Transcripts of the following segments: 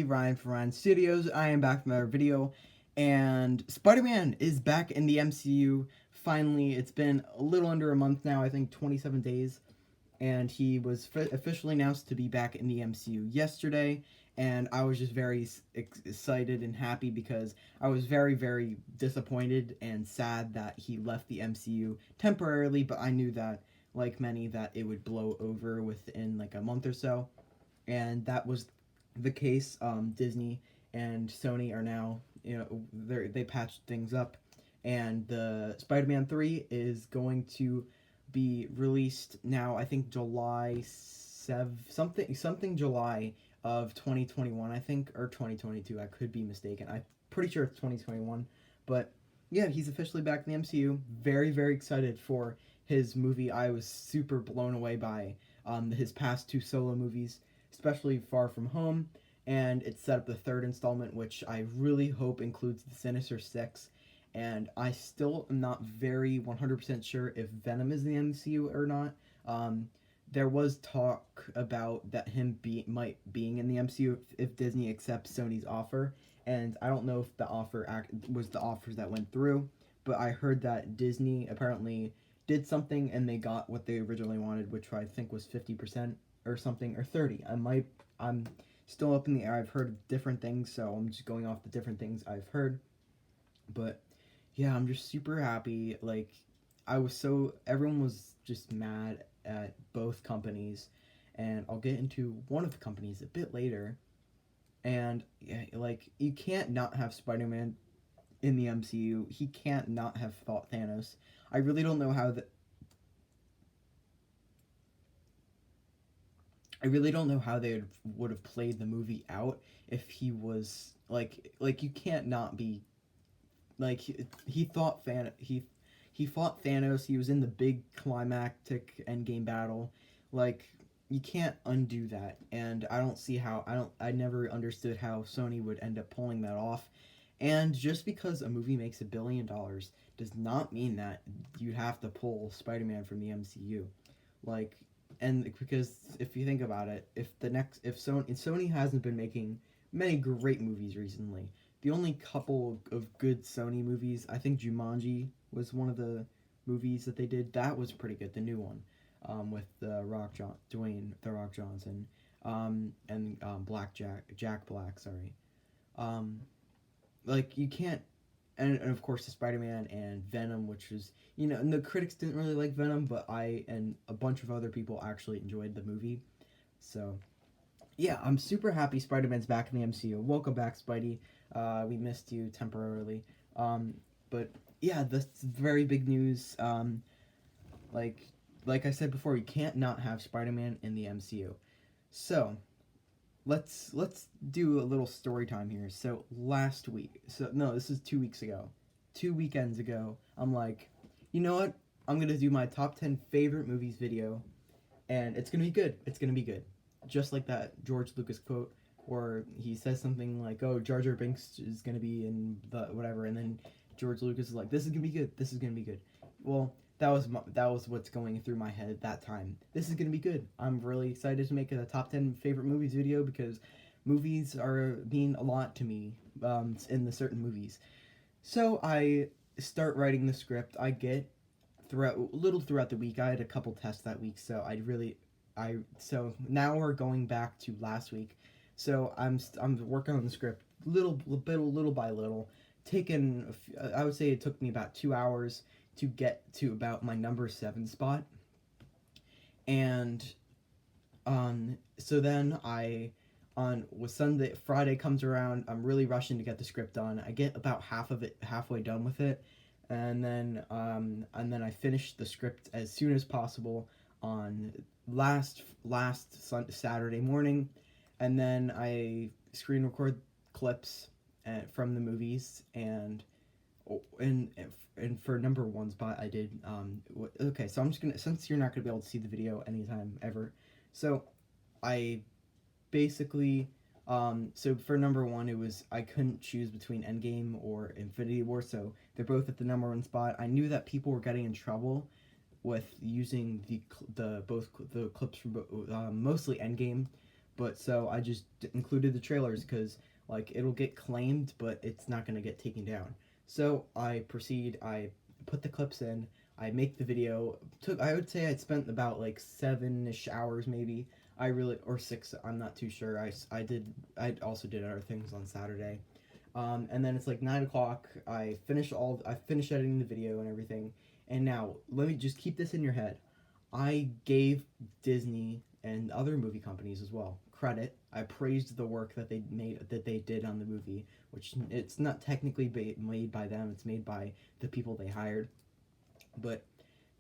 Ryan from Ryan Studios. I am back from another video, and Spider-Man is back in the MCU. Finally, it's been a little under a month now, I think 27 days, and he was officially announced to be back in the MCU yesterday, and I was just very excited and happy because I was very, very disappointed and sad that he left the MCU temporarily, but I knew that, like many, that it would blow over within like a month or so, and that was the case. Disney and Sony are now, they patched things up, and the Spider-Man 3 is going to be released now. I think July something July of 2021. I think, or 2022. I could be mistaken. I'm pretty sure it's 2021, but yeah, he's officially back in the MCU. Very, very excited for his movie. I was super blown away by his past two solo movies, especially Far From Home, and it set up the third installment, which I really hope includes the Sinister Six. And I still am not very 100% sure if Venom is in the MCU or not. There was talk about that him might being in the MCU if Disney accepts Sony's offer, and I don't know if the offer was the offers that went through, but I heard that Disney apparently did something and they got what they originally wanted, which I think was 50% or something, or 30. I'm still up in the air. I've heard different things, so I'm just going off the different things I've heard. But yeah, I'm just super happy. Like, everyone was just mad at both companies, and I'll get into one of the companies a bit later. And yeah, like, you can't not have Spider-Man in the MCU. He can't not have fought Thanos. I really don't know how that. I really don't know how they would have played the movie out if he was like you can't not be like he thought he fought Thanos. He was in the big climactic endgame battle. Like, you can't undo that, and I don't see how. I never understood how Sony would end up pulling that off. And just because a movie makes $1 billion does not mean that you have to pull Spider-Man from the MCU. Like, and because if you think about it, if Sony hasn't been making many great movies recently. The only couple of good Sony movies, I think Jumanji was one of the movies that they did. That was pretty good, the new one, with Dwayne the Rock Johnson, and Jack Black. Sorry, like, you can't, and of course the Spider-Man and Venom, which was, and the critics didn't really like Venom, but I and a bunch of other people actually enjoyed the movie. So yeah, I'm super happy Spider-Man's back in the MCU. Welcome back, Spidey. We missed you temporarily. But yeah, that's very big news. Like like I said before, you can't not have Spider-Man in the MCU. So let's do a little story time here. So last week, this is 2 weeks ago, 2 weekends ago, I'm like, you know what? I'm gonna do my top 10 favorite movies video, and it's gonna be good. It's gonna be good. Just like that George Lucas quote, or he says something like, "Oh, Jar Jar Binks is gonna be in the whatever," and then George Lucas is like, "This is gonna be good. This is gonna be good." Well, that was what's going through my head at that time. This is gonna be good. I'm really excited to make a top 10 favorite movies video because movies mean a lot to me, in the certain movies. So I start writing the script. I get throughout the week. I had a couple tests that week, so so now we're going back to last week. So I'm working on the script little by little. I would say it took me about 2 hours to get to about my number 7 spot. And so then with Friday comes around, I'm really rushing to get the script done. I get about half of it halfway done with it, and then I finish the script as soon as possible on last Saturday morning, and then I screen record clips from the movies, and for number 1 spot I did okay, so I'm just gonna, since you're not gonna be able to see the video anytime ever, so I basically so for number 1, it was, I couldn't choose between Endgame or Infinity War, so they're both at the number 1 spot. I knew that people were getting in trouble with using both the clips from mostly Endgame, but so I just included the trailers because like it'll get claimed, but it's not gonna get taken down. So I proceed. I put the clips in. I make the video. I would say I'd spent about like 7-ish hours maybe. I really or 6. I'm not too sure. I also did other things on Saturday. And then it's like 9 o'clock. I finished editing the video and everything. And now let me just keep this in your head. I gave Disney and other movie companies as well credit. I praised the work that they did on the movie, which it's not technically made by them. It's made by the people they hired. But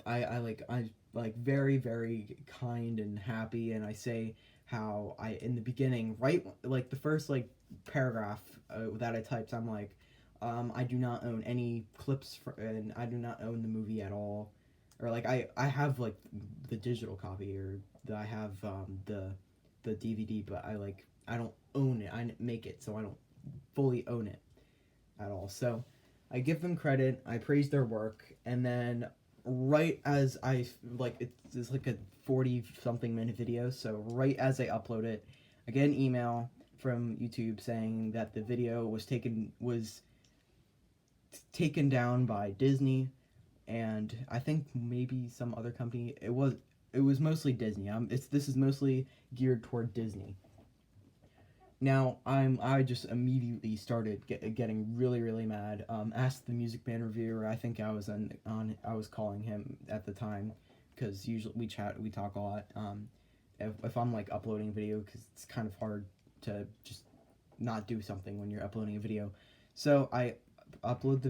I like very very kind and happy, and I say how I in the beginning, right, like the first like paragraph that I typed, I'm like, I do not own any clips and I do not own the movie at all, or like I have like the digital copy, or I have the DVD, but I don't own it. I make it, so I don't fully own it at all. So I give them credit, I praise their work, and then right as it's like a 40 something minute video, so right as I upload it, I get an email from YouTube saying that the video was taken down by Disney, and I think maybe some other company. It was mostly Disney. This is mostly geared toward Disney. Now I just immediately started getting really really mad. Asked the Music Man reviewer. I think I was I was calling him at the time, because usually we talk a lot. If I'm like uploading a video, because it's kind of hard to just not do something when you're uploading a video. So I upload the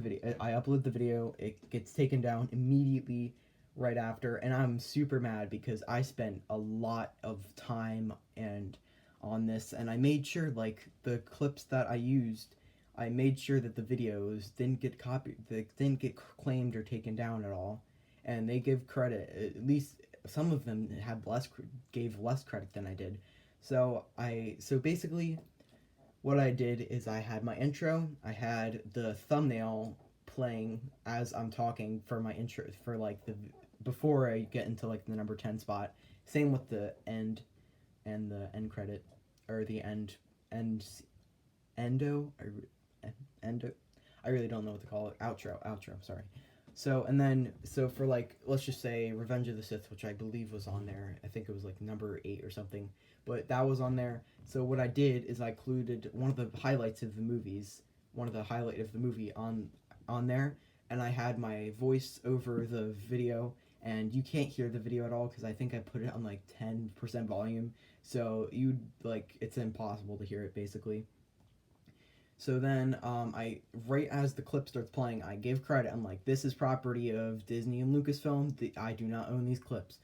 video. It gets taken down immediately right after, and I'm super mad because I spent a lot of time and on this, and I made sure like the clips that I used, I made sure that the videos didn't get copied, they didn't get claimed or taken down at all, and they give credit. At least some of them gave less credit than I did. So basically, what I did is I had my intro, I had the thumbnail playing as I'm talking for my intro for like the before I get into like the number 10 spot. Same with the end and the end credit, or the end endo endo. I really don't know what to call it. Outro. Sorry. So for like, let's just say Revenge of the Sith, which I believe was on there. I think it was like number 8 or something, but that was on there. So what I did is I included one of the highlights of the highlight of the movie on there, and I had my voice over the video, and you can't hear the video at all because I think I put it on like 10% volume, so it's impossible to hear it basically. So then, right as the clip starts playing, I give credit. I'm like, this is property of Disney and Lucasfilm. I do not own these clips.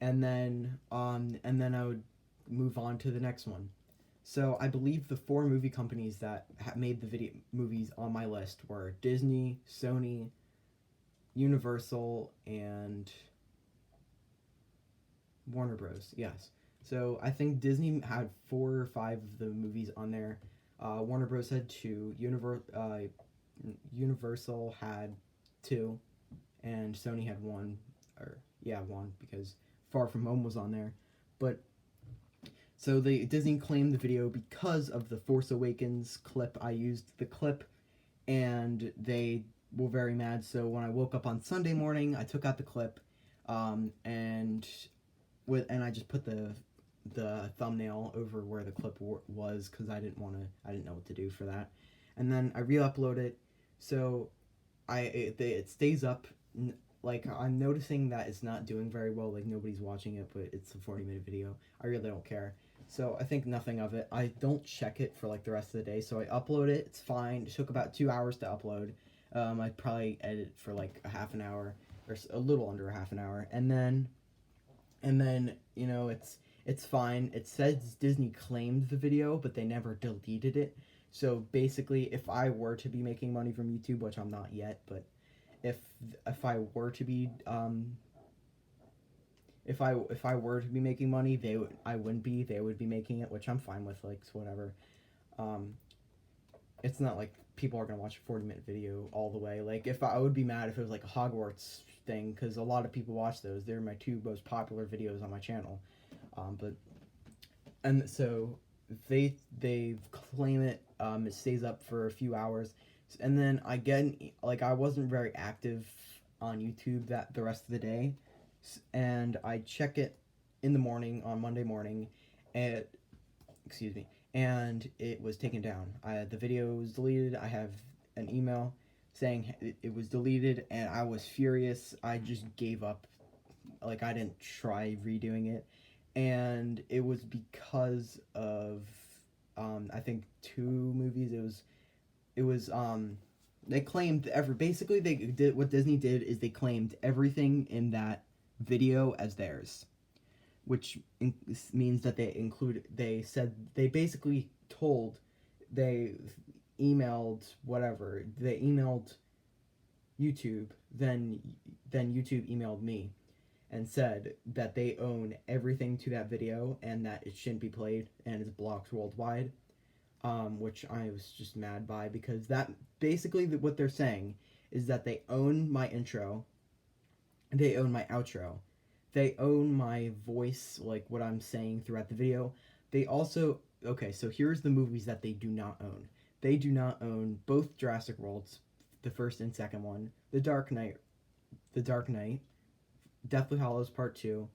And then I would move on to the next one. So I believe the 4 movie companies that made the video movies on my list were Disney, Sony, Universal, and Warner Bros. Yes. So I think Disney had 4 or 5 of the movies on there. Warner Bros. Had 2. Universal had 2, and Sony had 1. Or yeah, 1, because Far From Home was on there. But so Disney claimed the video because of the Force Awakens clip. I used the clip, and they were very mad. So when I woke up on Sunday morning, I took out the clip, and I just put the thumbnail over where the clip was, because I didn't know what to do for that, and then I re-upload it. So it stays up. Like, I'm noticing that it's not doing very well. Like, nobody's watching it, but it's a 40-minute video. I really don't care. So I think nothing of it. I don't check it for like the rest of the day. So I upload it. It's fine. It took about 2 hours to upload. I'd probably edit for like a half an hour, or a little under a half an hour, and then it's fine. It says Disney claimed the video, but they never deleted it. So basically, if I were to be making money from YouTube, which I'm not yet, but if I were to be if I were to be making money, they would be making it, which I'm fine with. Like, whatever. It's not like people are gonna watch a 40-minute video all the way. Like, if I would be mad if it was like a Hogwarts thing, because a lot of people watch those. They're my 2 most popular videos on my channel. But and so they claim it stays up for a few hours, and then I get like I wasn't very active on YouTube that the rest of the day, and I check it in the morning on Monday morning, and excuse me, and it was taken down. The video was deleted. I have an email saying it was deleted, and I was furious. I just gave up. Like I didn't try redoing it, and it was because of I think two movies. It was they claimed every basically they did what Disney did is they claimed everything in that video as theirs, which means that they said they basically told they emailed whatever they emailed YouTube, then YouTube emailed me and said that they own everything to that video and that it shouldn't be played and is blocked worldwide, which I was just mad by because that basically what they're saying is that they own my intro, they own my outro, they own my voice, like what I'm saying throughout the video. They also, okay, so here's the movies that they do not own. They do not own both Jurassic Worlds, the first and second one, The Dark Knight, Deathly Hallows Part 2,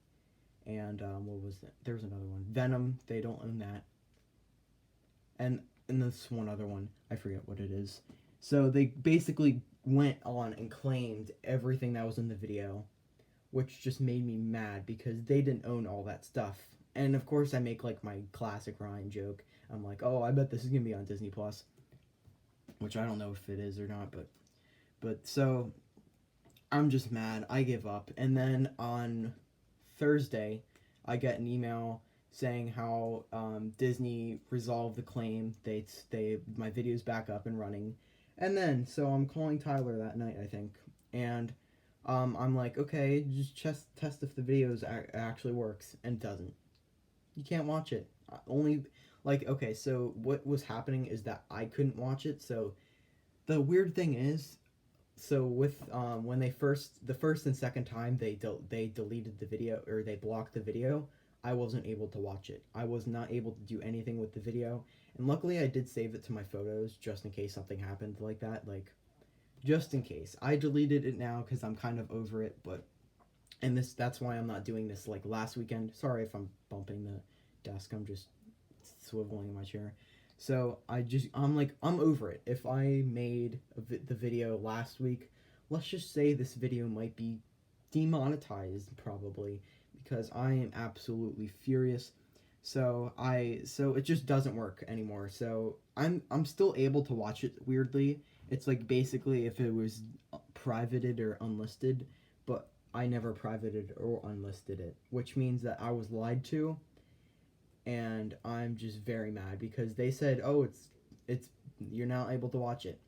and what was that? There was another one. Venom, they don't own that. And this one other one, I forget what it is. So they basically went on and claimed everything that was in the video, which just made me mad because they didn't own all that stuff. And of course I make like my classic Ryan joke. I'm like, "Oh, I bet this is going to be on Disney Plus." Which I don't know if it is or not, but so I'm just mad. I give up. And then on Thursday, I get an email saying how Disney resolved the claim. They my video's back up and running. And then so I'm calling Tyler that night, I think, and I'm like, okay, just test if the video actually works, and it doesn't. You can't watch it. Only like okay, so what was happening is that I couldn't watch it. So the weird thing is, so with when the first and second time they deleted the video or they blocked the video, I wasn't able to watch it. I was not able to do anything with the video, and luckily I did save it to my photos just in case something happened like that, like just in case. I deleted it now because I'm kind of over it, but and that's why I'm not doing this like last weekend. Sorry if I'm bumping the desk. I'm just swiveling in my chair. So I'm like I'm over it. If I made the video last week, let's just say this video might be demonetized probably because I am absolutely furious. So it just doesn't work anymore. So I'm still able to watch it weirdly. It's like basically if it was privated or unlisted, but I never privated or unlisted it, which means that I was lied to, and I'm just very mad because they said, "Oh, it's you're not able to watch it."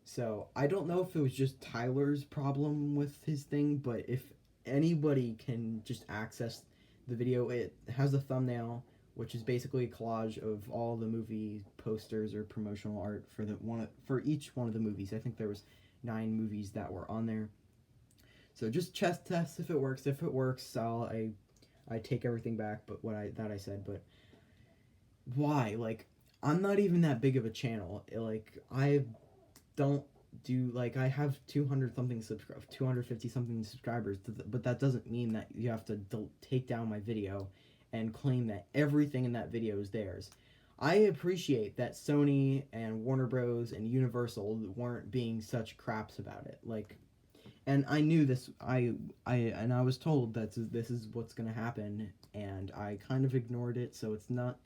So I don't know if it was just Tyler's problem with his thing, but if anybody can just access the video, it has a thumbnail, which is basically a collage of all the movie posters or promotional art for each one of the movies. I think there was 9 movies that were on there. So just test if it works. If it works, I take everything back. But I said, but why? Like I'm not even that big of a channel. Like I don't do like I have 250 something subscribers, but that doesn't mean that you have to take down my video and claim that everything in that video is theirs. I appreciate that Sony and Warner Bros and Universal weren't being such craps about it. Like, and I knew this. I was told that this is what's gonna happen, and I kind of ignored it. So it's not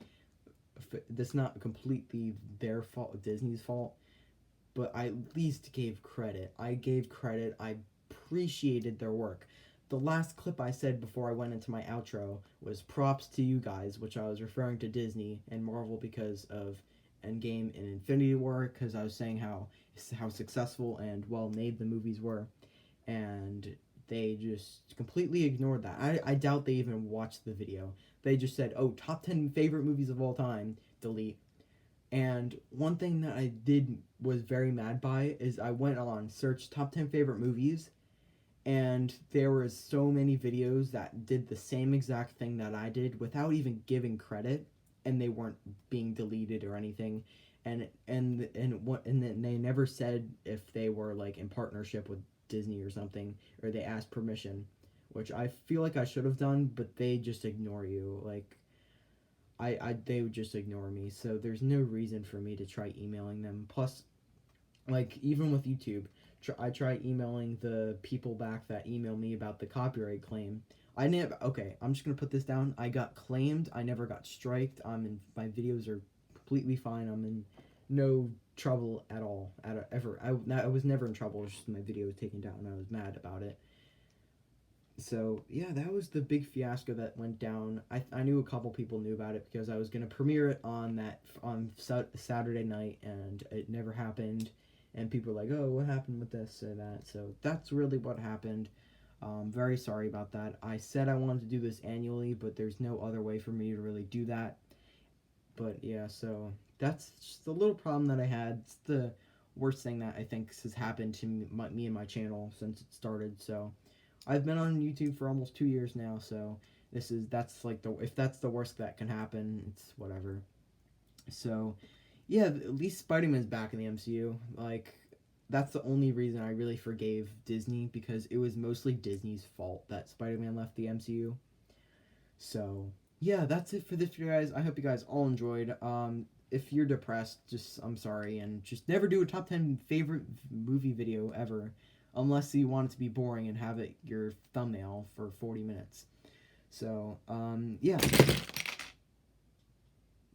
completely their fault, Disney's fault, but I at least gave credit. I gave credit. I appreciated their work. The last clip I said before I went into my outro was props to you guys, which I was referring to Disney and Marvel because of Endgame and Infinity War, because I was saying how successful and well made the movies were, and they just completely ignored that. I doubt they even watched the video. They just said, "Oh, top 10 favorite movies of all time, delete." And one thing that I did was very mad by is I went on search top 10 favorite movies, and there were so many videos that did the same exact thing that I did without even giving credit. and they weren't being deleted or anything, and then they never said if they were like in partnership with Disney or something, or they asked permission, which I feel like I should have done, but they just ignore you. Like they would just ignore me. So there's no reason for me to try emailing them. Plus, like even with YouTube, I try emailing the people back that email me about the copyright claim. I never. Okay, I'm just gonna put this down. I got claimed. I never got striked. My videos are completely fine. I'm in no trouble at all. Ever. I was never in trouble. It's just my video was taken down, and I was mad about it. So yeah, that was the big fiasco that went down. I knew a couple people knew about it because I was gonna premiere it on Saturday night, and it never happened. And people were like, "Oh, what happened with this or that?" So that's really what happened. Very sorry about that. I said I wanted to do this annually, but there's no other way for me to really do that. But yeah, so that's just a little problem that I had. It's the worst thing that I think has happened to me and my channel since it started. So I've been on YouTube for almost 2 years now. So that's like if that's the worst that can happen, it's whatever. So yeah, at least Spider-Man's back in the MCU. Like that's the only reason I really forgave Disney, because it was mostly Disney's fault that Spider-Man left the MCU. So yeah, that's it for this video, guys. I hope you guys all enjoyed. If you're depressed, just I'm sorry, and just never do a top 10 favorite movie video ever, unless you want it to be boring and have it your thumbnail for 40 minutes. So yeah.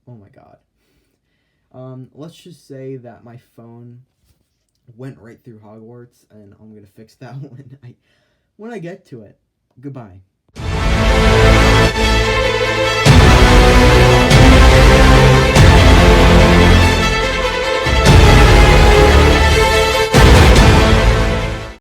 Oh my god. Let's just say that my phone went right through Hogwarts, and I'm gonna fix that when I get to it. Goodbye.